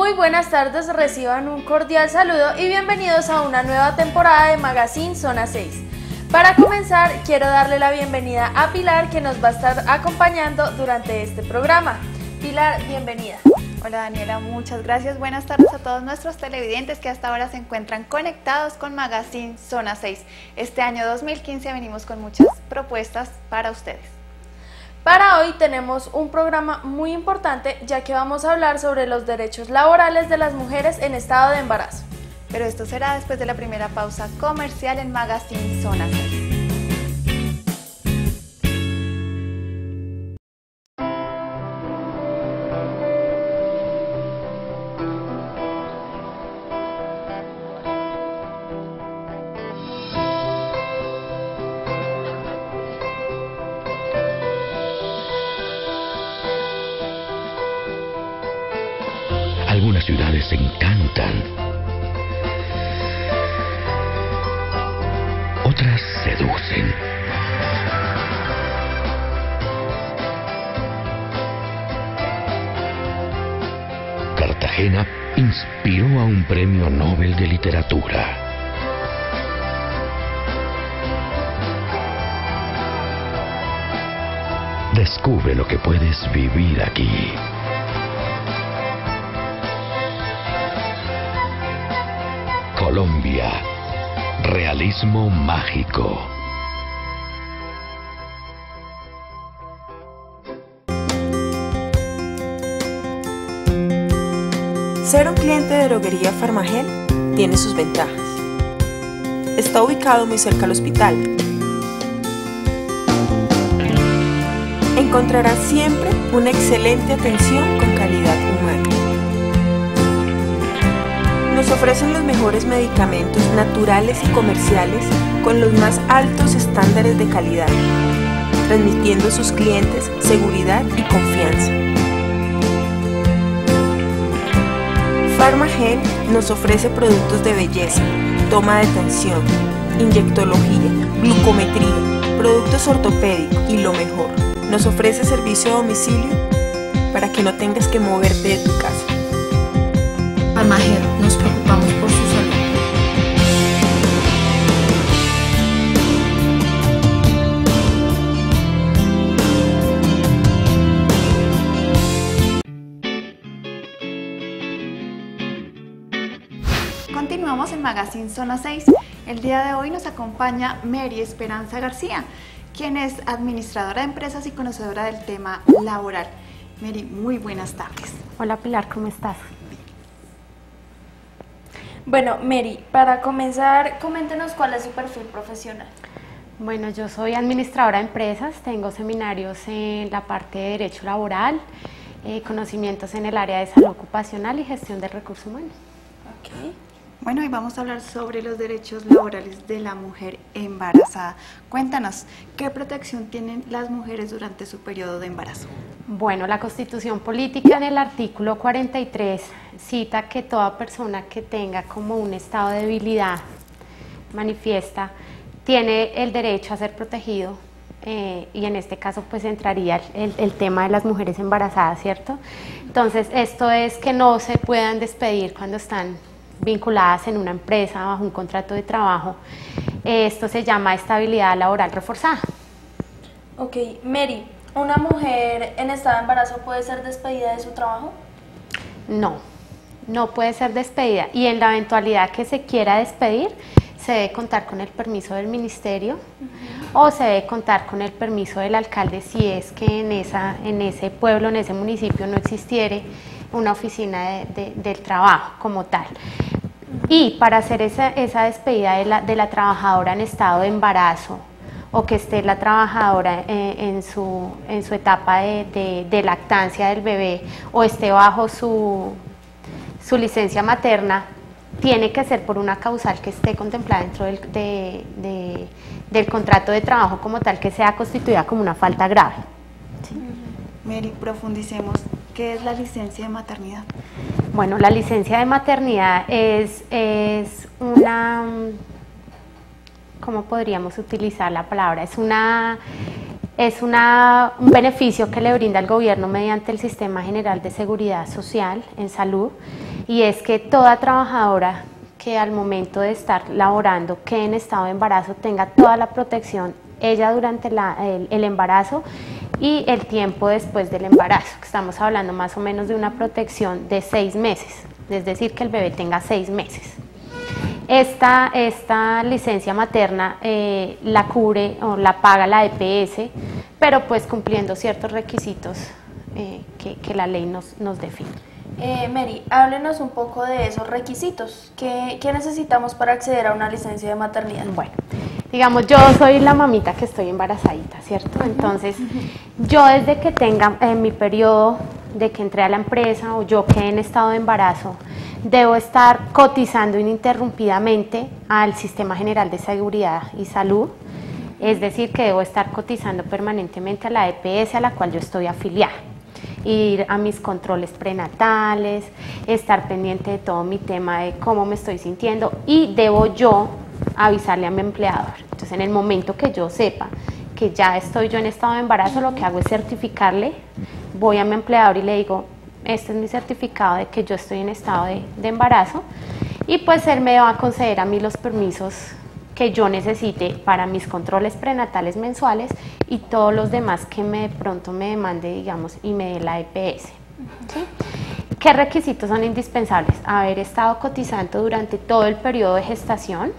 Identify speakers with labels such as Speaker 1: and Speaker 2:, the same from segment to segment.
Speaker 1: Muy buenas tardes, reciban un cordial saludo y bienvenidos a una nueva temporada de Magazine Zona 6. Para comenzar, quiero darle la bienvenida a Pilar, que nos va a estar acompañando durante este programa. Pilar, bienvenida.
Speaker 2: Hola Daniela, muchas gracias. Buenas tardes a todos nuestros televidentes que hasta ahora se encuentran conectados con Magazine Zona 6. Este año 2015 venimos con muchas propuestas para ustedes.
Speaker 1: Para hoy tenemos un programa muy importante, ya que vamos a hablar sobre los derechos laborales de las mujeres en estado de embarazo.
Speaker 2: Pero esto será después de la primera pausa comercial en Magazine Zona 6.
Speaker 3: Algunas ciudades encantan, otras seducen. Cartagena inspiró a un premio Nobel de Literatura. Descubre lo que puedes vivir aquí. Colombia, realismo mágico.
Speaker 4: Ser un cliente de droguería Farmagel tiene sus ventajas. Está ubicado muy cerca al hospital. Encontrarás siempre una excelente atención con calidad humana. Nos ofrecen los mejores medicamentos naturales y comerciales con los más altos estándares de calidad, transmitiendo a sus clientes seguridad y confianza. Farmagel nos ofrece productos de belleza, toma de tensión, inyectología, glucometría, productos ortopédicos y lo mejor, nos ofrece servicio a domicilio para que no tengas que moverte de tu casa.
Speaker 5: Farmagel, nos preocupamos por su salud.
Speaker 2: Continuamos en Magazine Zona 6. El día de hoy nos acompaña Mary Esperanza García, quien es administradora de empresas y conocedora del tema laboral. Mary, muy buenas tardes.
Speaker 5: Hola Pilar, ¿cómo estás?
Speaker 1: Bueno, Mary, para comenzar, coméntenos cuál es su perfil profesional.
Speaker 5: Bueno, yo soy administradora de empresas, tengo seminarios en la parte de derecho laboral, conocimientos en el área de salud ocupacional y gestión del recurso humano.
Speaker 1: Okay.
Speaker 2: Bueno, y vamos a hablar sobre los derechos laborales de la mujer embarazada. Cuéntanos, ¿qué protección tienen las mujeres durante su periodo de embarazo?
Speaker 5: Bueno, la Constitución Política en el artículo 43 cita que toda persona que tenga como un estado de debilidad manifiesta tiene el derecho a ser protegido y en este caso pues entraría el tema de las mujeres embarazadas, ¿cierto? Entonces esto es que no se puedan despedir cuando están vinculadas en una empresa bajo un contrato de trabajo. Esto se llama estabilidad laboral reforzada.
Speaker 1: Ok, Mary, ¿una mujer en estado de embarazo puede ser despedida de su trabajo?
Speaker 5: No, no puede ser despedida y en la eventualidad que se quiera despedir se debe contar con el permiso del ministerio o se debe contar con el permiso del alcalde si es que en ese pueblo, en ese municipio no existiere una oficina del trabajo como tal. Y para hacer esa despedida de la trabajadora en estado de embarazo o que esté la trabajadora en su etapa de lactancia del bebé o esté bajo su licencia materna, tiene que ser por una causal que esté contemplada dentro del contrato de trabajo como tal, que sea constituida como una falta grave. ¿Sí?
Speaker 2: Mary, profundicemos. ¿Qué es la licencia de maternidad?
Speaker 5: Bueno, la licencia de maternidad es una, ¿cómo podríamos utilizar la palabra? Es un beneficio que le brinda el gobierno mediante el Sistema General de Seguridad Social en Salud. y es que toda trabajadora que al momento de estar laborando quede en estado de embarazo tenga toda la protección, ella durante el embarazo y el tiempo después del embarazo. Estamos hablando más o menos de una protección de 6 meses, es decir, que el bebé tenga 6 meses. Esta licencia materna la cubre o la paga la EPS, pero pues cumpliendo ciertos requisitos que la ley nos define.
Speaker 1: Mary, háblenos un poco de esos requisitos. ¿Qué necesitamos para acceder a una licencia de maternidad?
Speaker 5: Bueno, digamos, yo soy la mamita que estoy embarazadita, ¿cierto? Entonces, yo desde que tenga mi periodo de que entré a la empresa o yo quedé en estado de embarazo, debo estar cotizando ininterrumpidamente al Sistema General de Seguridad y Salud, es decir, que debo estar cotizando permanentemente a la EPS a la cual yo estoy afiliada, ir a mis controles prenatales, estar pendiente de todo mi tema de cómo me estoy sintiendo y debo yo avisarle a mi empleador. Entonces, en el momento que yo sepa que ya estoy yo en estado de embarazo, lo que hago es certificarle, voy a mi empleador y le digo, este es mi certificado de que yo estoy en estado de embarazo, y pues él me va a conceder a mí los permisos que yo necesite para mis controles prenatales mensuales y todos los demás que de pronto me demande, digamos, y me dé la EPS. ¿Sí? ¿Qué requisitos son indispensables? Haber estado cotizando durante todo el periodo de gestación.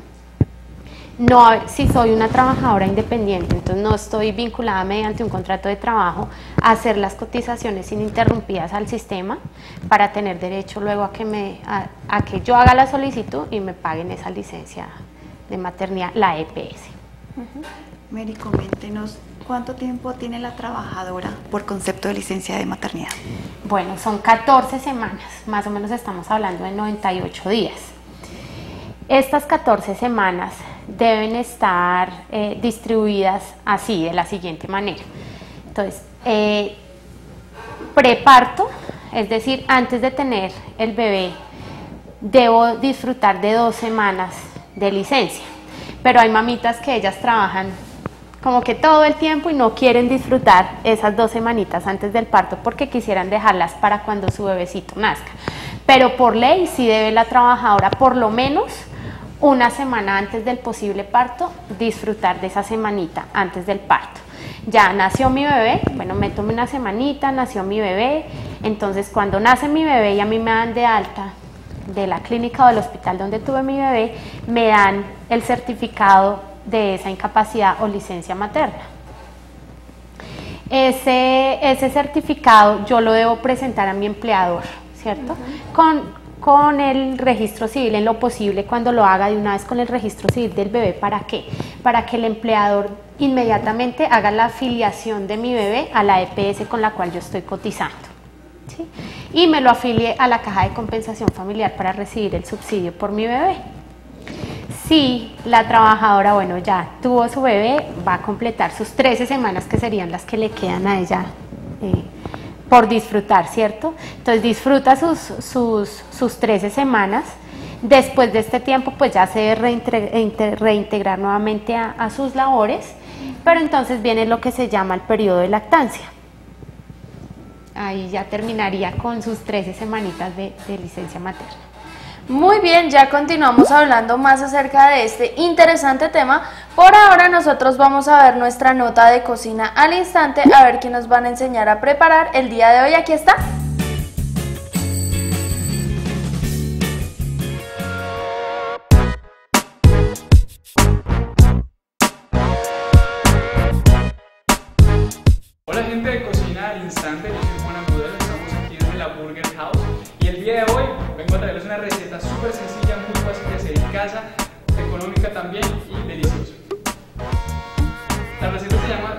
Speaker 5: No, si soy una trabajadora independiente, entonces no estoy vinculada mediante un contrato de trabajo a hacer las cotizaciones ininterrumpidas al sistema para tener derecho luego a que yo haga la solicitud y me paguen esa licencia de maternidad, la EPS.
Speaker 2: Mary, coméntenos, ¿cuánto tiempo tiene la trabajadora por concepto de licencia de maternidad?
Speaker 5: Bueno, son 14 semanas, más o menos estamos hablando de 98 días. Estas 14 semanas deben estar distribuidas así, de la siguiente manera. Entonces, preparto, es decir, antes de tener el bebé, debo disfrutar de 2 semanas de licencia, pero hay mamitas que ellas trabajan como que todo el tiempo y no quieren disfrutar esas 2 semanitas antes del parto porque quisieran dejarlas para cuando su bebecito nazca, pero por ley sí debe la trabajadora por lo menos una semana antes del posible parto disfrutar de esa semanita antes del parto. Ya nació mi bebé, bueno, me tomé una semanita, nació mi bebé, entonces cuando nace mi bebé y a mí me dan de alta de la clínica o del hospital donde tuve mi bebé, me dan el certificado de esa incapacidad o licencia materna. Ese certificado yo lo debo presentar a mi empleador, ¿cierto? Con el registro civil en lo posible, cuando lo haga de una vez con el registro civil del bebé. ¿Para qué? Para que el empleador inmediatamente haga la afiliación de mi bebé a la EPS con la cual yo estoy cotizando, ¿sí? Y me lo afilie a la caja de compensación familiar para recibir el subsidio por mi bebé. Si la trabajadora, bueno, ya tuvo su bebé, va a completar sus 13 semanas que serían las que le quedan a ella por disfrutar, ¿cierto? Entonces disfruta sus 13 semanas. Después de este tiempo pues ya se debe reintegrar nuevamente a sus labores, pero entonces viene lo que se llama el periodo de lactancia. Ahí ya terminaría con sus 13 semanitas de licencia materna.
Speaker 1: Muy bien, ya continuamos hablando más acerca de este interesante tema. Por ahora nosotros vamos a ver nuestra nota de cocina al instante, a ver qué nos van a enseñar a preparar el día de hoy. Aquí está.
Speaker 6: Hola gente de Cocina al Instante, yo soy Juan Agudelo, estamos aquí en la Burger House y el día de hoy vengo a traerles una receta súper sencilla, muy fácil de hacer en casa, económica también y deliciosa. La receta se llama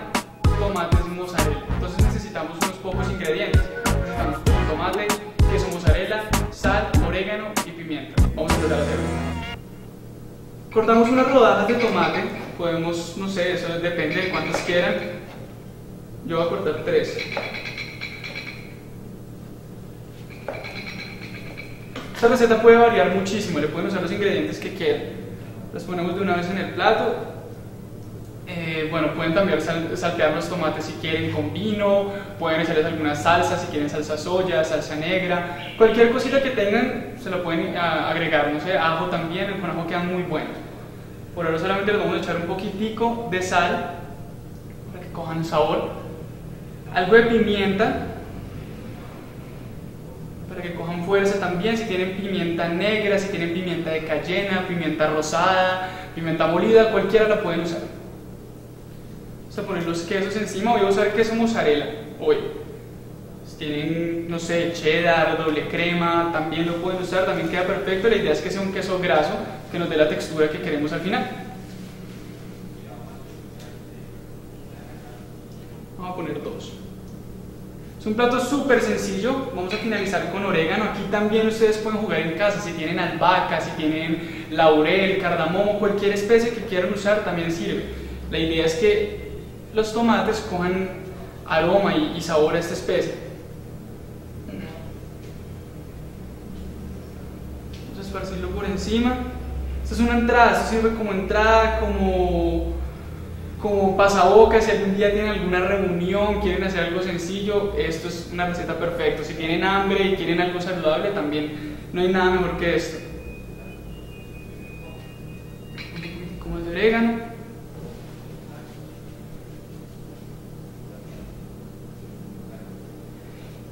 Speaker 6: tomates mozzarella, entonces necesitamos unos pocos ingredientes. Necesitamos tomate, queso mozzarella, sal, orégano y pimienta. Vamos a empezar a hacerlo. Cortamos unas rodajas de tomate, podemos, no sé, eso depende de cuántas quieran. Yo voy a cortar 3. Esta receta puede variar muchísimo, le pueden usar los ingredientes que quieran. Los ponemos de una vez en el plato. Bueno, pueden también saltear los tomates si quieren con vino, pueden echarles alguna salsa, si quieren salsa soya, salsa negra, cualquier cosita que tengan se lo pueden agregar, no sé, ajo también, con ajo quedan muy buenos. Por ahora solamente les vamos a echar un poquitico de sal para que cojan sabor, algo de pimienta para que cojan fuerza también, si tienen pimienta negra, si tienen pimienta de cayena, pimienta rosada, pimienta molida, cualquiera la pueden usar. Vamos a poner los quesos encima. Voy a usar queso mozzarella hoy. Si tienen, no sé, cheddar, doble crema, también lo pueden usar, también queda perfecto. La idea es que sea un queso graso que nos dé la textura que queremos al final. Vamos a poner dos. Es un plato súper sencillo. Vamos a finalizar con orégano. Aquí también ustedes pueden jugar en casa. Si tienen albahaca, si tienen laurel, cardamomo, cualquier especie que quieran usar también sirve. La idea es que los tomates cojan aroma y sabor a esta especie. Vamos a esparcirlo por encima. Esta es una entrada, esto sirve como entrada, como pasabocas. Si algún día tienen alguna reunión, quieren hacer algo sencillo, esto es una receta perfecta. Si tienen hambre y quieren algo saludable, también no hay nada mejor que esto. Como de orégano.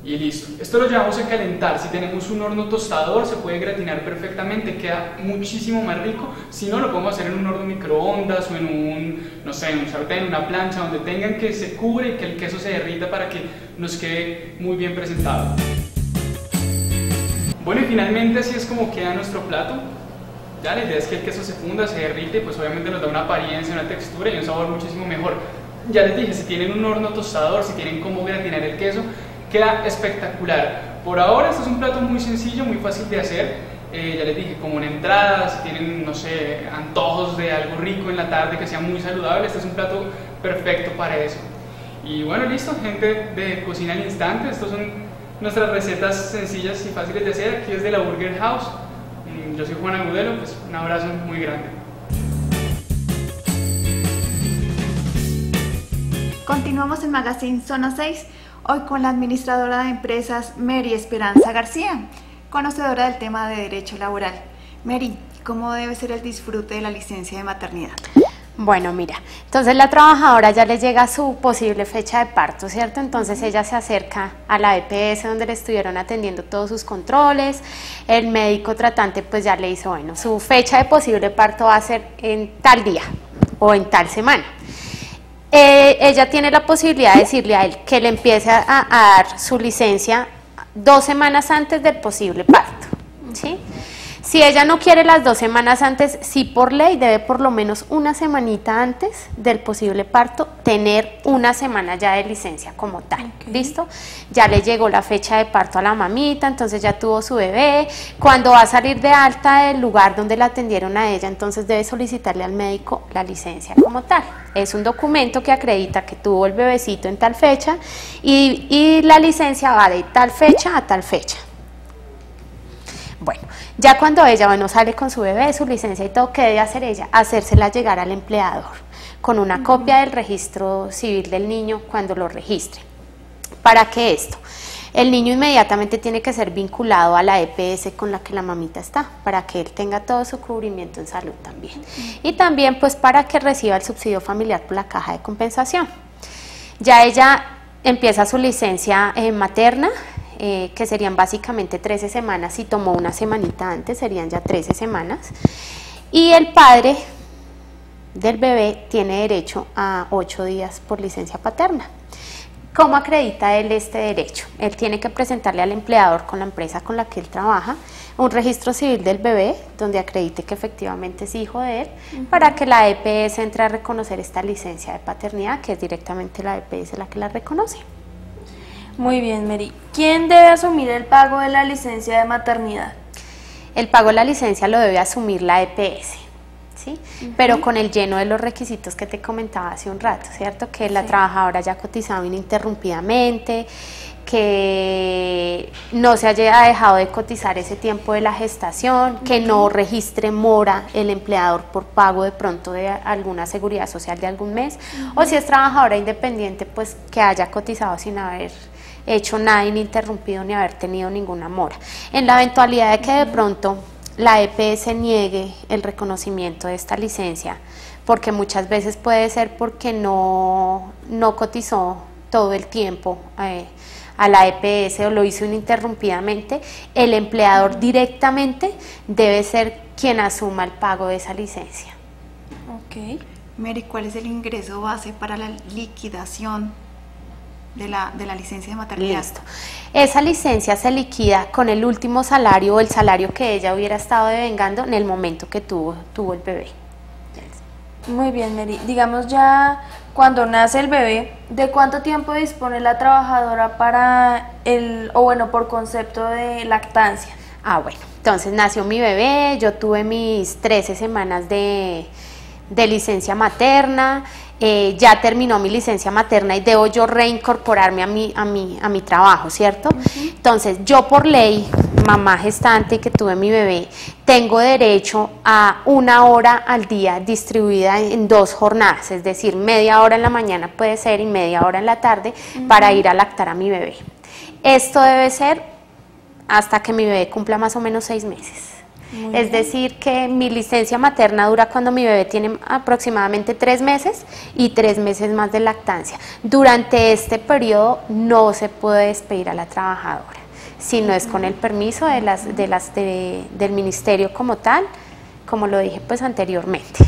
Speaker 6: Y listo. Esto lo llevamos a calentar. Si tenemos un horno tostador se puede gratinar perfectamente, queda muchísimo más rico. Si no, lo podemos hacer en un horno microondas o en un, no sé, en un sartén, una plancha, donde tengan que se cubre y que el queso se derrita para que nos quede muy bien presentado. Bueno, y finalmente así es como queda nuestro plato. Ya la idea es que el queso se funda, se derrite, pues obviamente nos da una apariencia, una textura y un sabor muchísimo mejor. Ya les dije, si tienen un horno tostador, si tienen cómo gratinar el queso, queda espectacular. Por ahora este es un plato muy sencillo, muy fácil de hacer. Ya les dije, como una entrada, si tienen, no sé, antojos de algo rico en la tarde que sea muy saludable, este es un plato perfecto para eso. Y bueno, listo, gente de Cocina al Instante, estas son nuestras recetas sencillas y fáciles de hacer aquí desde la Burger House. Yo soy Juan Agudelo, pues un abrazo muy grande.
Speaker 2: Continuamos en Magazine Zona 6. Hoy con la administradora de empresas Mary Esperanza García, conocedora del tema de derecho laboral. Mary, ¿cómo debe ser el disfrute de la licencia de maternidad?
Speaker 5: Bueno, mira, entonces la trabajadora ya le llega su posible fecha de parto, ¿cierto? Entonces ella se acerca a la EPS donde le estuvieron atendiendo todos sus controles, el médico tratante pues ya le dice, bueno, su fecha de posible parto va a ser en tal día o en tal semana. Ella tiene la posibilidad de decirle a él que le empiece a dar su licencia 2 semanas antes del posible parto, ¿sí? Si ella no quiere las 2 semanas antes, sí por ley debe por lo menos una semanita antes del posible parto tener una semana ya de licencia como tal, ¿listo? Ya le llegó la fecha de parto a la mamita, entonces ya tuvo su bebé. Cuando va a salir de alta del lugar donde la atendieron a ella, entonces debe solicitarle al médico la licencia como tal. Es un documento que acredita que tuvo el bebecito en tal fecha y la licencia va de tal fecha a tal fecha. Bueno, ya cuando ella, sale con su bebé, su licencia y todo, ¿qué debe hacer ella? Hacérsela llegar al empleador con una copia del registro civil del niño cuando lo registre. ¿Para qué esto? El niño inmediatamente tiene que ser vinculado a la EPS con la que la mamita está, para que él tenga todo su cubrimiento en salud también. Y también pues para que reciba el subsidio familiar por la caja de compensación. Ya ella empieza su licencia materna, que serían básicamente 13 semanas, si tomó una semanita antes serían ya 13 semanas, y el padre del bebé tiene derecho a 8 días por licencia paterna. ¿Cómo acredita él este derecho? Él tiene que presentarle al empleador con la empresa con la que él trabaja un registro civil del bebé donde acredite que efectivamente es hijo de él, para que la EPS entre a reconocer esta licencia de paternidad, que es directamente la EPS la que la reconoce.
Speaker 1: Muy bien, Mary. ¿Quién debe asumir el pago de la licencia de maternidad?
Speaker 5: El pago de la licencia lo debe asumir la EPS, ¿sí? Pero con el lleno de los requisitos que te comentaba hace un rato, ¿cierto? Que la trabajadora haya cotizado ininterrumpidamente, que no se haya dejado de cotizar ese tiempo de la gestación, que no registre mora el empleador por pago de pronto de alguna seguridad social de algún mes, o si es trabajadora independiente, pues que haya cotizado sin haber hecho nada ininterrumpido ni haber tenido ninguna mora. En la eventualidad de que de pronto la EPS niegue el reconocimiento de esta licencia, porque muchas veces puede ser porque no cotizó todo el tiempo a la EPS o lo hizo ininterrumpidamente, el empleador directamente debe ser quien asuma el pago de esa licencia.
Speaker 2: Ok. Mary, ¿cuál es el ingreso base para la liquidación de la licencia de maternidad?
Speaker 5: Listo. Esa licencia se liquida con el último salario o el salario que ella hubiera estado devengando en el momento que tuvo el bebé.
Speaker 1: Muy bien, Mary. Digamos ya cuando nace el bebé, ¿de cuánto tiempo dispone la trabajadora para por concepto de lactancia?
Speaker 5: Bueno, entonces nació mi bebé, yo tuve mis 13 semanas de licencia materna, ya terminó mi licencia materna y debo yo reincorporarme a mi trabajo, ¿cierto? Entonces yo por ley, mamá gestante que tuve mi bebé, tengo derecho a 1 hora al día distribuida en 2 jornadas, es decir, media hora en la mañana puede ser y media hora en la tarde para ir a lactar a mi bebé. Esto debe ser hasta que mi bebé cumpla más o menos 6 meses. Es decir, que mi licencia materna dura cuando mi bebé tiene aproximadamente 3 meses y 3 meses más de lactancia. Durante este periodo no se puede despedir a la trabajadora, si no es con el permiso del ministerio como tal, como lo dije pues anteriormente.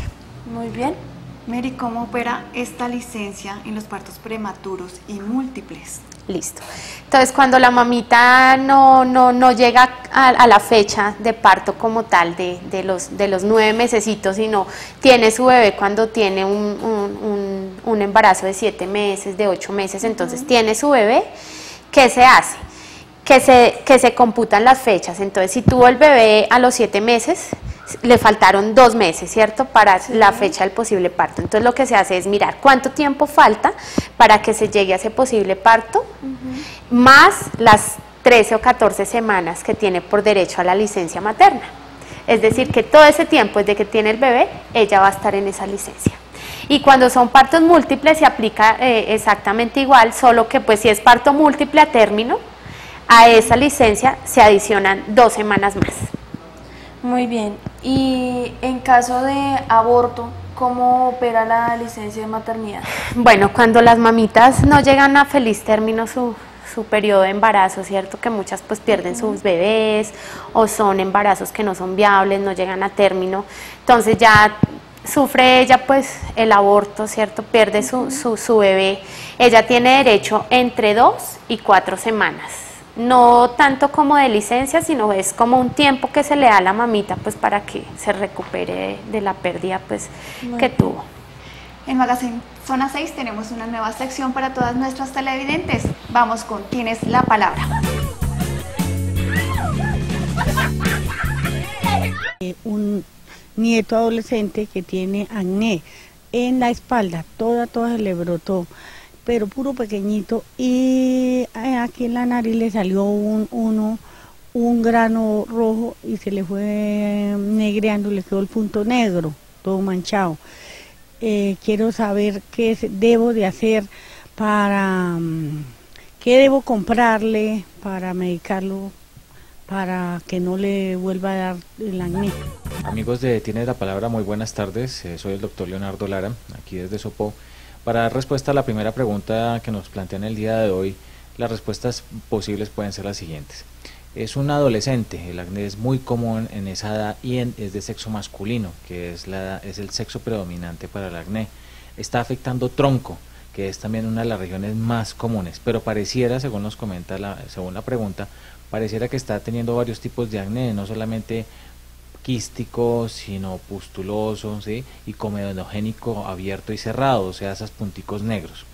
Speaker 1: Muy bien.
Speaker 2: Mary, ¿cómo opera esta licencia en los partos prematuros y múltiples?
Speaker 5: Listo. Entonces, cuando la mamita no llega a la fecha de parto como tal de los 9 mesecitos, sino tiene su bebé cuando tiene un embarazo de 7 meses, de 8 meses, entonces tiene su bebé, ¿qué se hace? Que se computan las fechas. Entonces, si tuvo el bebé a los 7 meses, le faltaron 2 meses, ¿cierto? Para la fecha del posible parto. Entonces lo que se hace es mirar cuánto tiempo falta para que se llegue a ese posible parto, más las 13 o 14 semanas que tiene por derecho a la licencia materna. Es decir, que todo ese tiempo desde que tiene el bebé, ella va a estar en esa licencia. Y cuando son partos múltiples se aplica exactamente igual, solo que pues si es parto múltiple a término, a esa licencia se adicionan 2 semanas más.
Speaker 1: Muy bien. Y en caso de aborto, ¿cómo opera la licencia de maternidad?
Speaker 5: Bueno, cuando las mamitas no llegan a feliz término su periodo de embarazo, ¿cierto? Que muchas pues pierden sus bebés o son embarazos que no son viables, no llegan a término. Entonces ya sufre ella pues el aborto, ¿cierto? Pierde su bebé. Ella tiene derecho entre 2 y 4 semanas. No tanto como de licencia, sino es como un tiempo que se le da a la mamita pues para que se recupere de la pérdida pues que tuvo.
Speaker 2: En Magazine Zona 6 tenemos una nueva sección para todas nuestras televidentes. Vamos con Tienes la Palabra.
Speaker 7: Un nieto adolescente que tiene acné en la espalda, toda se le brotó, pero puro pequeñito, y aquí en la nariz le salió un grano rojo y se le fue negreando, le quedó el punto negro, todo manchado. Quiero saber qué debo de hacer qué debo comprarle para medicarlo, para que no le vuelva a dar el acné.
Speaker 8: Amigos de Tienes la Palabra, muy buenas tardes, soy el doctor Leonardo Lara, aquí desde Sopó. Para dar respuesta a la primera pregunta que nos plantean el día de hoy, las respuestas posibles pueden ser las siguientes. Es un adolescente, el acné es muy común en esa edad y es de sexo masculino, que es el sexo predominante para el acné. Está afectando tronco, que es también una de las regiones más comunes, pero pareciera, según nos comenta según la pregunta, pareciera que está teniendo varios tipos de acné, no solamente quístico, sino pustuloso, ¿sí? Y comedonogénico abierto y cerrado, o sea, esos punticos negros.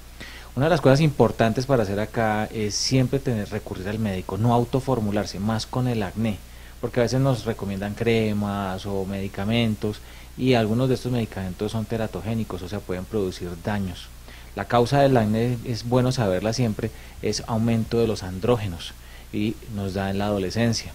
Speaker 8: Una de las cosas importantes para hacer acá es siempre recurrir al médico, no autoformularse, más con el acné, porque a veces nos recomiendan cremas o medicamentos y algunos de estos medicamentos son teratogénicos, o sea, pueden producir daños. La causa del acné, es bueno saberla siempre, es aumento de los andrógenos. y nos da en la adolescencia,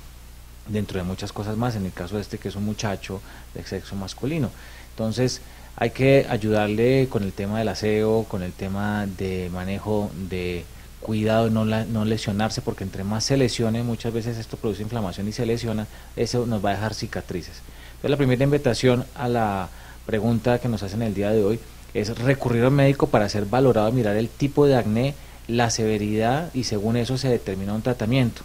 Speaker 8: dentro de muchas cosas más, en el caso de este que es un muchacho de sexo masculino. Entonces hay que ayudarle con el tema del aseo, con el tema de manejo, de cuidado, no lesionarse, porque entre más se lesione, muchas veces esto produce inflamación y se lesiona, eso nos va a dejar cicatrices. Entonces la primera invitación a la pregunta que nos hacen el día de hoy es recurrir al médico para ser valorado, mirar el tipo de acné, la severidad, y según eso se determina un tratamiento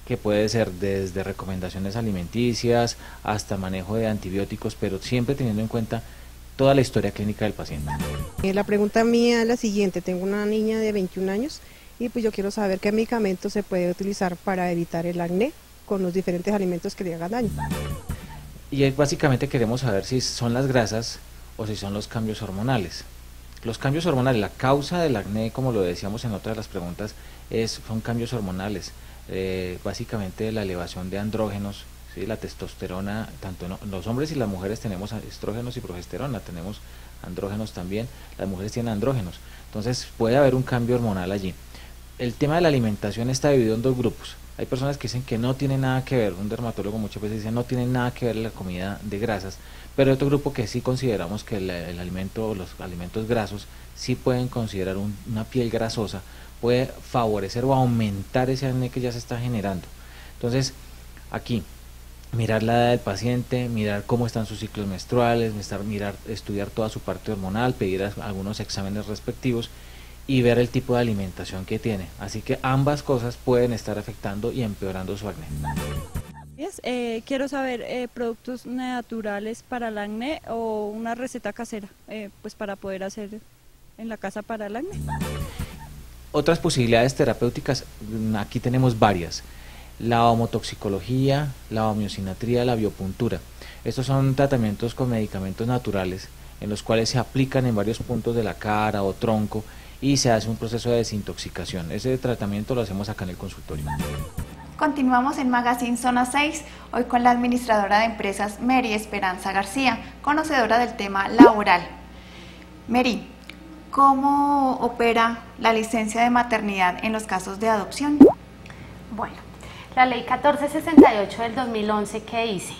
Speaker 8: que puede ser desde recomendaciones alimenticias hasta manejo de antibióticos, pero siempre teniendo en cuenta toda la historia clínica del paciente.
Speaker 9: La pregunta mía es la siguiente: tengo una niña de 21 años y pues yo quiero saber qué medicamento se puede utilizar para evitar el acné con los diferentes alimentos que le hagan daño.
Speaker 8: Y básicamente queremos saber si son las grasas o si son los cambios hormonales. Los cambios hormonales, la causa del acné, como lo decíamos en otra de las preguntas, son cambios hormonales. Básicamente la elevación de andrógenos, ¿sí? La testosterona, tanto los hombres y las mujeres tenemos estrógenos y progesterona, tenemos andrógenos también, las mujeres tienen andrógenos, entonces puede haber un cambio hormonal allí. El tema de la alimentación está dividido en dos grupos. Hay personas que dicen que no tiene nada que ver, un dermatólogo muchas veces dice no tiene nada que ver la comida de grasas, pero hay otro grupo que sí consideramos que el alimento o los alimentos grasos sí pueden considerar una piel grasosa, puede favorecer o aumentar ese acné que ya se está generando. Entonces aquí mirar la edad del paciente, mirar cómo están sus ciclos menstruales, estudiar toda su parte hormonal, pedir algunos exámenes respectivos y ver el tipo de alimentación que tiene. Así que ambas cosas pueden estar afectando y empeorando su acné.
Speaker 10: Quiero saber productos naturales para el acné o una receta casera, pues para poder hacer en la casa para el acné.
Speaker 8: Otras posibilidades terapéuticas, aquí tenemos varias: la homotoxicología, la homeosinatría, la biopuntura. Estos son tratamientos con medicamentos naturales en los cuales se aplican en varios puntos de la cara o tronco y se hace un proceso de desintoxicación. Ese tratamiento lo hacemos acá en el consultorio.
Speaker 2: Continuamos en Magazine Zona 6, hoy con la administradora de empresas Mary Esperanza García, conocedora del tema laboral. Mary, ¿cómo opera la licencia de maternidad en los casos de adopción?
Speaker 5: Bueno, la ley 1468 del 2011 que dice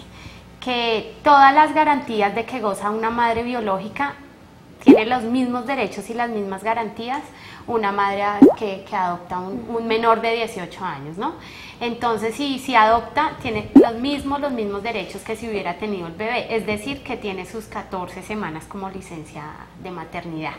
Speaker 5: que todas las garantías de que goza una madre biológica tiene los mismos derechos y las mismas garantías una madre que adopta un menor de 18 años, ¿no? Entonces, si adopta, tiene los mismos derechos que si hubiera tenido el bebé, es decir, que tiene sus 14 semanas como licencia de maternidad.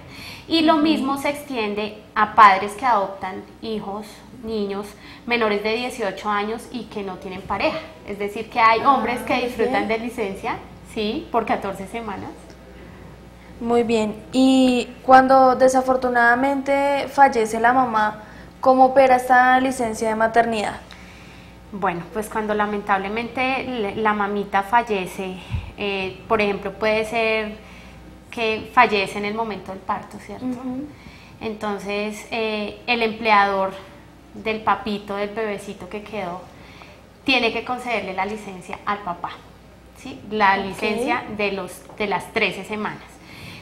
Speaker 5: Y lo mismo se extiende a padres que adoptan hijos, niños menores de 18 años y que no tienen pareja, es decir, que hay hombres que disfrutan de licencia, sí, por 14 semanas.
Speaker 1: Muy bien, y cuando desafortunadamente fallece la mamá, ¿cómo opera esta licencia de maternidad?
Speaker 5: Bueno, pues cuando lamentablemente la mamita fallece, por ejemplo, puede ser que fallece en el momento del parto, ¿cierto? Entonces, el empleador del papito, del bebecito que quedó, tiene que concederle la licencia al papá, ¿sí? La licencia de las 13 semanas.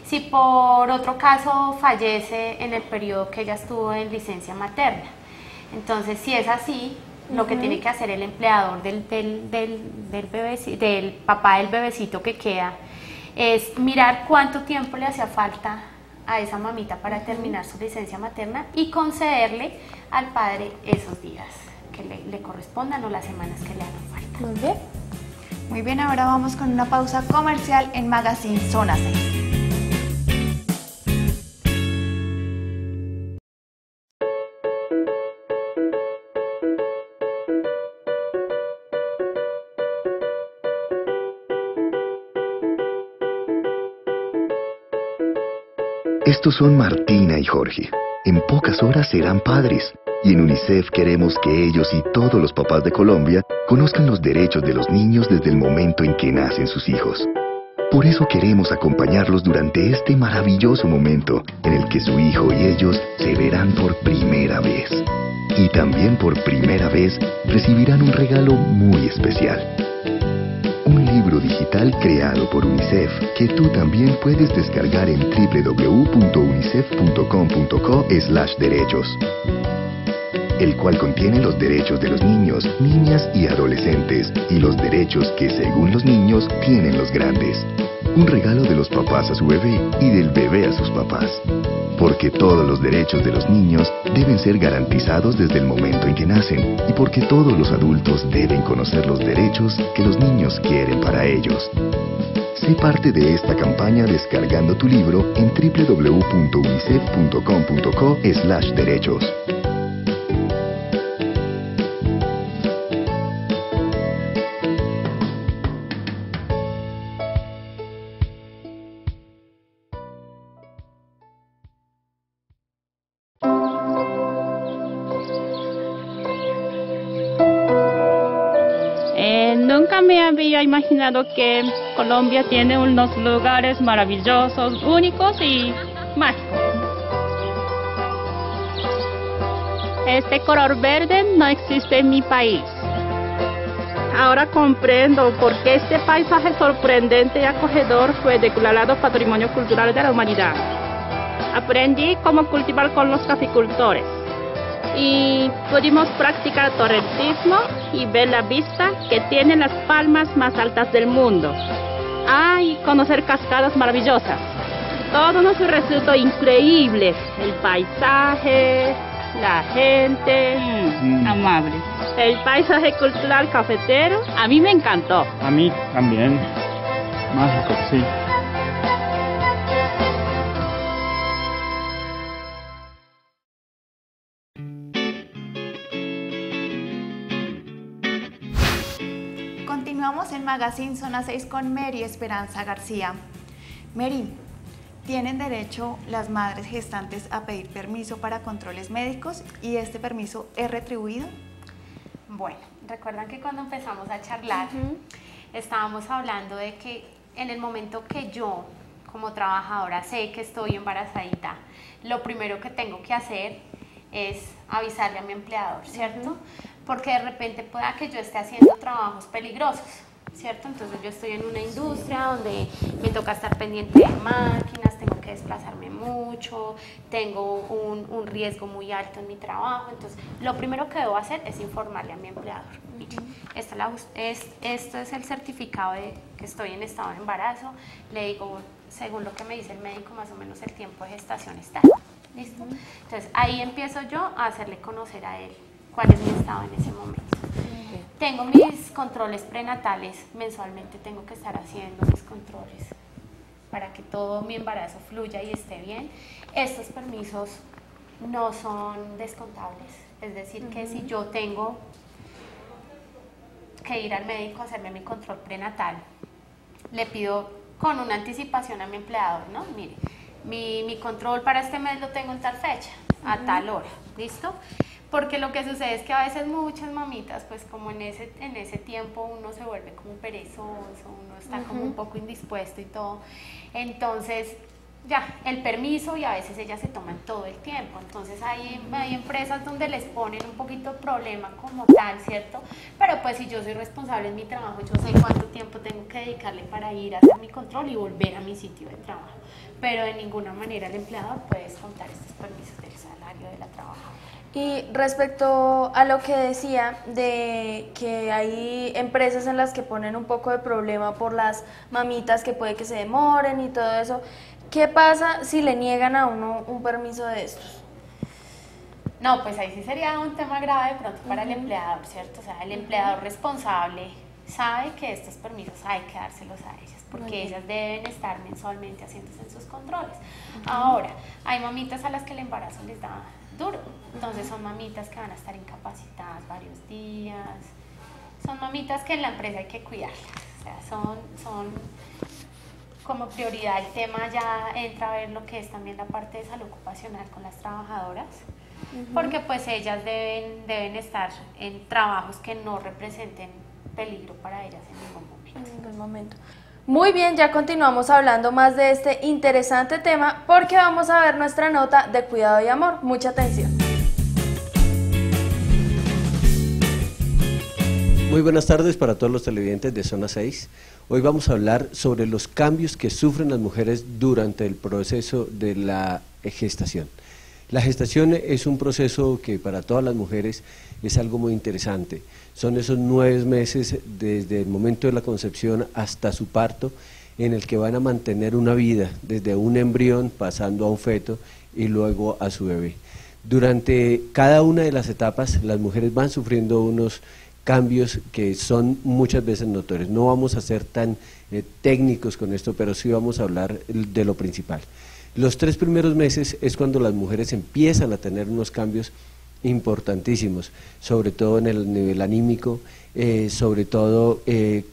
Speaker 5: Si por otro caso fallece en el periodo que ella estuvo en licencia materna, entonces si es así, lo que tiene que hacer el empleador del papá del bebecito que queda es mirar cuánto tiempo le hacía falta a esa mamita para terminar su licencia materna y concederle al padre esos días que le correspondan o las semanas que le hagan falta.
Speaker 1: Muy bien.
Speaker 2: Muy bien, ahora vamos con una pausa comercial en Magazine Zona 6.
Speaker 11: Estos son Martina y Jorge. En pocas horas serán padres. Y en UNICEF queremos que ellos y todos los papás de Colombia conozcan los derechos de los niños desde el momento en que nacen sus hijos. Por eso queremos acompañarlos durante este maravilloso momento en el que su hijo y ellos se verán por primera vez. Y también por primera vez recibirán un regalo muy especial. Un libro digital creado por UNICEF que tú también puedes descargar en www.unicef.com.co/derechos. el cual contiene los derechos de los niños, niñas y adolescentes y los derechos que, según los niños, tienen los grandes. Un regalo de los papás a su bebé y del bebé a sus papás. Porque todos los derechos de los niños deben ser garantizados desde el momento en que nacen y porque todos los adultos deben conocer los derechos que los niños quieren para ellos. Sé parte de esta campaña descargando tu libro en www.unicef.com.co/derechos.
Speaker 12: Nunca me había imaginado que Colombia tiene unos lugares maravillosos, únicos y mágicos. Este color verde no existe en mi país. Ahora comprendo por qué este paisaje sorprendente y acogedor fue declarado Patrimonio Cultural de la Humanidad. Aprendí cómo cultivar con los caficultores. Y pudimos practicar torrentismo y ver la vista que tienen las palmas más altas del mundo. Y conocer cascadas maravillosas. Todo nos resultó increíble. El paisaje, la gente, amable. El paisaje cultural cafetero, a mí me encantó.
Speaker 13: A mí también. Mágico, sí.
Speaker 2: Continuamos en Magazine Zona 6 con Mary Esperanza García. Mary, ¿tienen derecho las madres gestantes a pedir permiso para controles médicos y este permiso es retribuido?
Speaker 5: Bueno, recuerdan que cuando empezamos a charlar estábamos hablando de que en el momento que yo como trabajadora sé que estoy embarazadita, lo primero que tengo que hacer es avisarle a mi empleador, ¿cierto? Porque de repente pueda que yo esté haciendo trabajos peligrosos, ¿cierto? Entonces yo estoy en una industria donde me toca estar pendiente de máquinas, tengo que desplazarme mucho, tengo un riesgo muy alto en mi trabajo, entonces lo primero que debo hacer es informarle a mi empleador. Mire, esto es el certificado de que estoy en estado de embarazo, le digo, según lo que me dice el médico, más o menos el tiempo de gestación está, ¿listo? Entonces ahí empiezo yo a hacerle conocer a él cuál es mi estado en ese momento. Tengo mis controles prenatales, mensualmente tengo que estar haciendo mis controles para que todo mi embarazo fluya y esté bien. Estos permisos no son descontables, es decir, que si yo tengo que ir al médico a hacerme mi control prenatal, le pido con una anticipación a mi empleador, ¿no? Mire, mi control para este mes lo tengo en tal fecha, a tal hora, ¿listo? Porque lo que sucede es que a veces muchas mamitas, pues como en ese tiempo uno se vuelve como perezoso, uno está como un poco indispuesto y todo, entonces ya, el permiso y a veces ellas se toman todo el tiempo, entonces hay empresas donde les ponen un poquito de problema como tal, ¿cierto? Pero pues si yo soy responsable en mi trabajo, yo sé cuánto tiempo tengo que dedicarle para ir a hacer mi control y volver a mi sitio de trabajo, pero de ninguna manera el empleador puede descontar estos permisos del salario de la trabajadora.
Speaker 1: Y respecto a lo que decía de que hay empresas en las que ponen un poco de problema por las mamitas que puede que se demoren y todo eso, ¿qué pasa si le niegan a uno un permiso de estos?
Speaker 5: No, pues ahí sí sería un tema grave de pronto para el empleador, ¿cierto? O sea, el empleador responsable sabe que estos permisos hay que dárselos a ellas, porque ellas deben estar mensualmente haciéndose en sus controles. Ahora, hay mamitas a las que el embarazo les da duro, entonces son mamitas que van a estar incapacitadas varios días, son mamitas que en la empresa hay que cuidarlas, o sea, son como prioridad el tema, ya entra a ver lo que es también la parte de salud ocupacional con las trabajadoras, porque pues ellas deben estar en trabajos que no representen peligro para ellas en ningún momento.
Speaker 1: Muy bien, ya continuamos hablando más de este interesante tema porque vamos a ver nuestra nota de cuidado y amor. Mucha atención.
Speaker 14: Muy buenas tardes para todos los televidentes de Zona 6. Hoy vamos a hablar sobre los cambios que sufren las mujeres durante el proceso de la gestación. La gestación es un proceso que para todas las mujeres es algo muy interesante. Son esos 9 meses desde el momento de la concepción hasta su parto, en el que van a mantener una vida, desde un embrión pasando a un feto y luego a su bebé. Durante cada una de las etapas las mujeres van sufriendo unos cambios que son muchas veces notorios. No vamos a ser tan técnicos con esto, pero sí vamos a hablar de lo principal. Los 3 primeros meses es cuando las mujeres empiezan a tener unos cambios importantísimos, sobre todo en el nivel anímico, sobre todo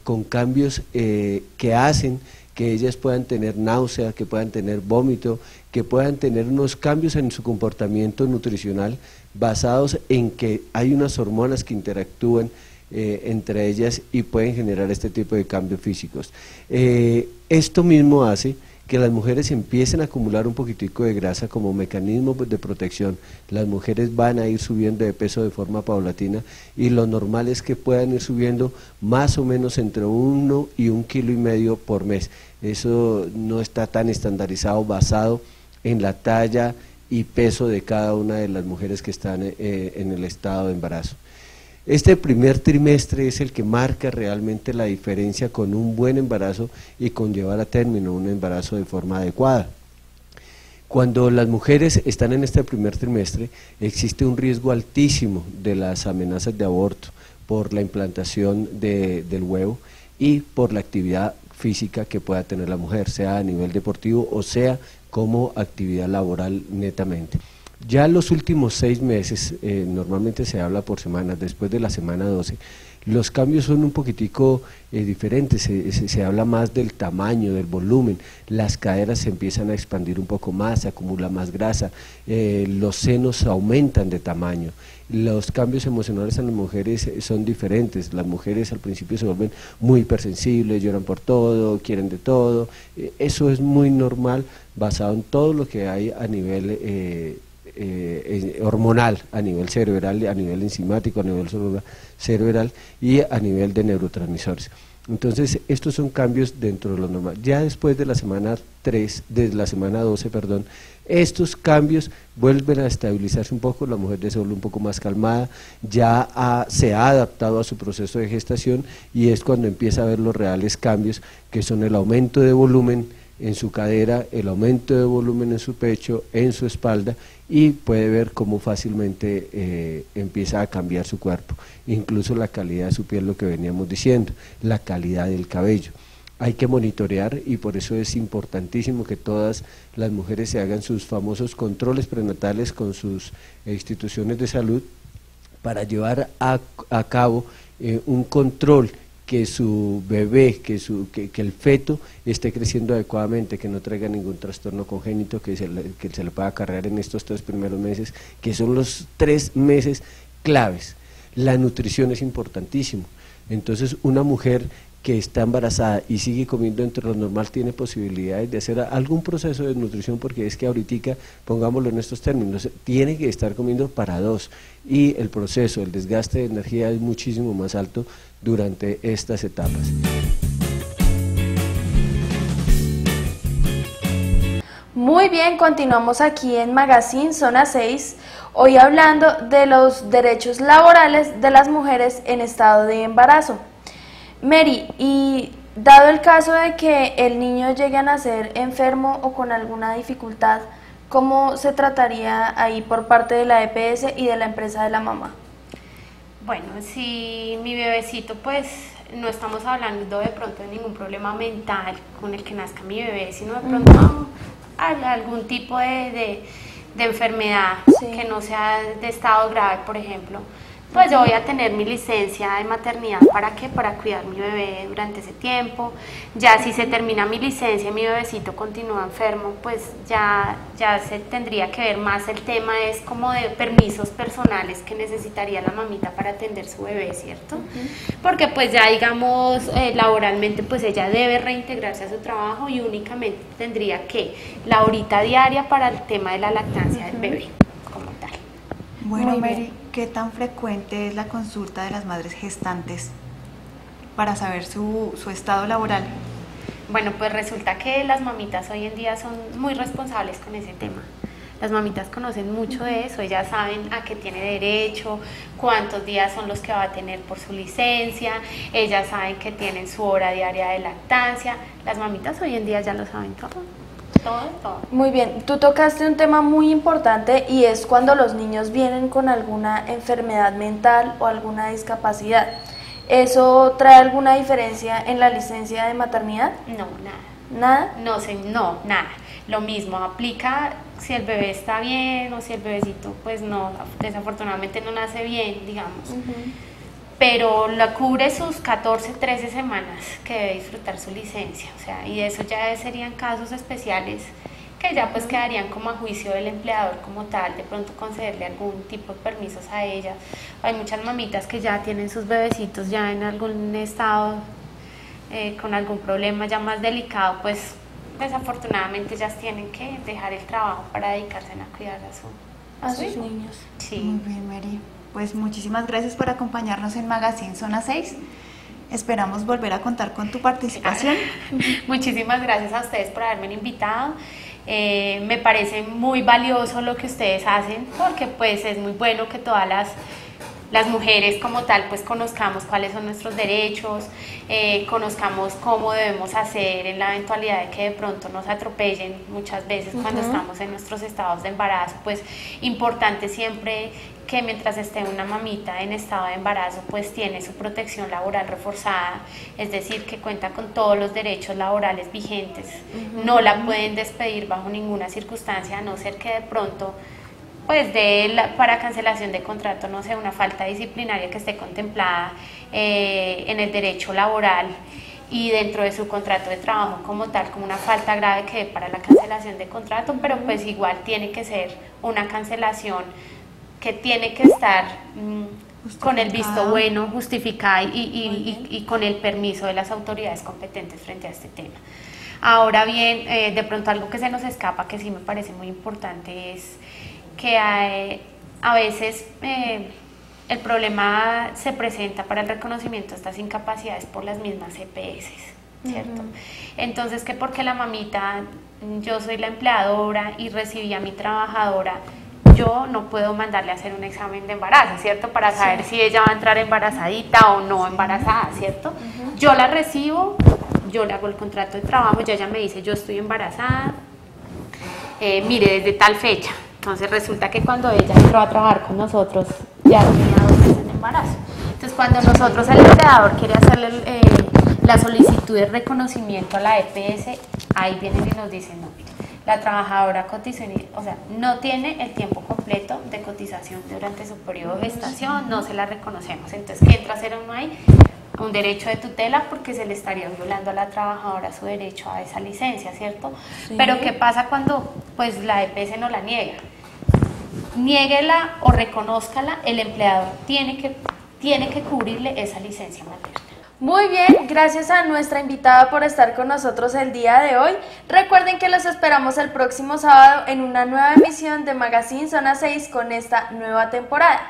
Speaker 14: con cambios que hacen que ellas puedan tener náusea, que puedan tener vómito, que puedan tener unos cambios en su comportamiento nutricional basados en que hay unas hormonas que interactúan entre ellas y pueden generar este tipo de cambios físicos. Esto mismo hace que las mujeres empiecen a acumular un poquitico de grasa como mecanismo de protección. Las mujeres van a ir subiendo de peso de forma paulatina y lo normal es que puedan ir subiendo más o menos entre 1 y 1,5 kilos por mes. Eso no está tan estandarizado, basado en la talla y peso de cada una de las mujeres que están en el estado de embarazo. Este primer trimestre es el que marca realmente la diferencia con un buen embarazo y con llevar a término un embarazo de forma adecuada. Cuando las mujeres están en este primer trimestre, existe un riesgo altísimo de las amenazas de aborto por la implantación del huevo y por la actividad física que pueda tener la mujer, sea a nivel deportivo o sea como actividad laboral netamente. Ya los últimos 6 meses, normalmente se habla por semanas, después de la semana 12, los cambios son un poquitico diferentes, se habla más del tamaño, del volumen, las caderas se empiezan a expandir un poco más, se acumula más grasa, los senos aumentan de tamaño, los cambios emocionales en las mujeres son diferentes, las mujeres al principio se vuelven muy hipersensibles, lloran por todo, quieren de todo, eso es muy normal basado en todo lo que hay a nivel hormonal, a nivel cerebral, a nivel enzimático, a nivel cerebral y a nivel de neurotransmisores. Entonces estos son cambios dentro de lo normal. Ya después de la semana 12, estos cambios vuelven a estabilizarse un poco, la mujer se vuelve un poco más calmada, ya se ha adaptado a su proceso de gestación y es cuando empieza a ver los reales cambios, que son el aumento de volumen en su cadera, el aumento de volumen en su pecho, en su espalda, y puede ver cómo fácilmente empieza a cambiar su cuerpo, incluso la calidad de su piel, lo que veníamos diciendo, la calidad del cabello. Hay que monitorear y por eso es importantísimo que todas las mujeres se hagan sus famosos controles prenatales con sus instituciones de salud para llevar a cabo un control que su bebé, que el feto esté creciendo adecuadamente, que no traiga ningún trastorno congénito que se le pueda acarrear en estos 3 primeros meses, que son los 3 meses claves. La nutrición es importantísimo, entonces una mujer que está embarazada y sigue comiendo entre lo normal tiene posibilidades de hacer algún proceso de nutrición, porque es que ahorita, pongámoslo en estos términos, tiene que estar comiendo para 2 y el proceso, el desgaste de energía es muchísimo más alto durante estas etapas.
Speaker 1: Muy bien, continuamos aquí en Magazine Zona 6, hoy hablando de los derechos laborales de las mujeres en estado de embarazo. Mary, y dado el caso de que el niño llegue a nacer enfermo o con alguna dificultad, ¿cómo se trataría ahí por parte de la EPS y de la empresa de la mamá?
Speaker 5: Bueno, si mi bebecito, pues no estamos hablando de pronto de ningún problema mental con el que nazca mi bebé, sino de pronto algún tipo de enfermedad que no sea de estado grave, por ejemplo, pues yo voy a tener mi licencia de maternidad. ¿Para qué? Para cuidar mi bebé durante ese tiempo. Ya si se termina mi licencia y mi bebecito continúa enfermo, pues ya se tendría que ver más el tema, es como de permisos personales que necesitaría la mamita para atender su bebé, ¿cierto? Porque pues ya digamos laboralmente pues ella debe reintegrarse a su trabajo y únicamente tendría que la horita diaria para el tema de la lactancia del bebé como tal.
Speaker 2: Bueno, Mary, ¿qué tan frecuente es la consulta de las madres gestantes para saber su estado laboral?
Speaker 5: Bueno, pues resulta que las mamitas hoy en día son muy responsables con ese tema. Las mamitas conocen mucho de eso, ellas saben a qué tiene derecho, cuántos días son los que va a tener por su licencia, ellas saben que tienen su hora diaria de lactancia. Las mamitas hoy en día ya lo saben todo. Todo.
Speaker 1: Muy bien, tú tocaste un tema muy importante y es cuando los niños vienen con alguna enfermedad mental o alguna discapacidad. ¿Eso trae alguna diferencia en la licencia de maternidad?
Speaker 5: No, nada.
Speaker 1: ¿Nada?
Speaker 5: No, nada. Lo mismo aplica si el bebé está bien o si el bebecito pues no, desafortunadamente no nace bien, digamos. Pero la cubre sus 14, 13 semanas que debe disfrutar su licencia, o sea, y eso ya serían casos especiales que ya pues quedarían como a juicio del empleador como tal, de pronto concederle algún tipo de permisos a ella. Hay muchas mamitas que ya tienen sus bebecitos ya en algún estado, con algún problema ya más delicado, pues desafortunadamente ellas tienen que dejar el trabajo para dedicarse a cuidar a sus
Speaker 1: niños.
Speaker 5: Sí.
Speaker 2: Muy bien, Mary. Pues muchísimas gracias por acompañarnos en Magazine Zona 6. Esperamos volver a contar con tu participación.
Speaker 5: Muchísimas gracias a ustedes por haberme invitado. Me parece muy valioso lo que ustedes hacen, porque pues es muy bueno que todas las mujeres como tal pues conozcamos cuáles son nuestros derechos, conozcamos cómo debemos hacer en la eventualidad de que de pronto nos atropellen muchas veces cuando estamos en nuestros estados de embarazo. Pues importante siempre que mientras esté una mamita en estado de embarazo pues tiene su protección laboral reforzada, es decir, que cuenta con todos los derechos laborales vigentes. No la pueden despedir bajo ninguna circunstancia, a no ser que de pronto pues para cancelación de contrato, no sé, una falta disciplinaria que esté contemplada en el derecho laboral y dentro de su contrato de trabajo como tal, como una falta grave que dé para la cancelación de contrato, pero pues igual tiene que ser una cancelación que tiene que estar con el visto bueno, justificada y con el permiso de las autoridades competentes frente a este tema. Ahora bien, de pronto algo que se nos escapa, que sí me parece muy importante, es que a veces el problema se presenta para el reconocimiento de estas incapacidades por las mismas EPS, ¿cierto? Entonces, que porque la mamita, yo soy la empleadora y recibí a mi trabajadora, yo no puedo mandarle a hacer un examen de embarazo, ¿cierto? Para saber si ella va a entrar embarazadita o no embarazada, ¿cierto? Yo la recibo, yo le hago el contrato de trabajo, ya ella me dice, yo estoy embarazada, mire, desde tal fecha. Entonces resulta que cuando ella entró a trabajar con nosotros, ya tenía 2 meses de embarazo. Entonces cuando nosotros, el empleador, quiere hacerle la solicitud de reconocimiento a la EPS, ahí vienen y nos dicen, no, mire, la trabajadora cotizó, o sea, no tiene el tiempo completo de cotización durante su periodo de gestación, no se la reconocemos. Entonces, ¿qué entra a hacer uno ahí? Un derecho de tutela, porque se le estaría violando a la trabajadora su derecho a esa licencia, ¿cierto? Sí. Pero ¿qué pasa cuando pues la EPS no la niega? Niéguela o reconózcala, el empleador tiene que cubrirle esa licencia materna.
Speaker 1: Muy bien, gracias a nuestra invitada por estar con nosotros el día de hoy. Recuerden que los esperamos el próximo sábado en una nueva emisión de Magazine Zona 6 con esta nueva temporada.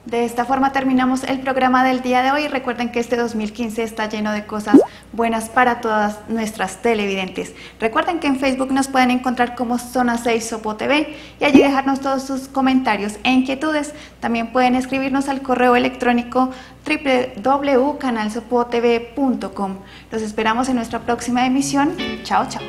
Speaker 2: De esta forma terminamos el programa del día de hoy. Recuerden que este 2015 está lleno de cosas buenas para todas nuestras televidentes. Recuerden que en Facebook nos pueden encontrar como Zona 6 Sopo TV y allí dejarnos todos sus comentarios e inquietudes. También pueden escribirnos al correo electrónico www.canalsopotv.com. Los esperamos en nuestra próxima emisión. Chao, chao.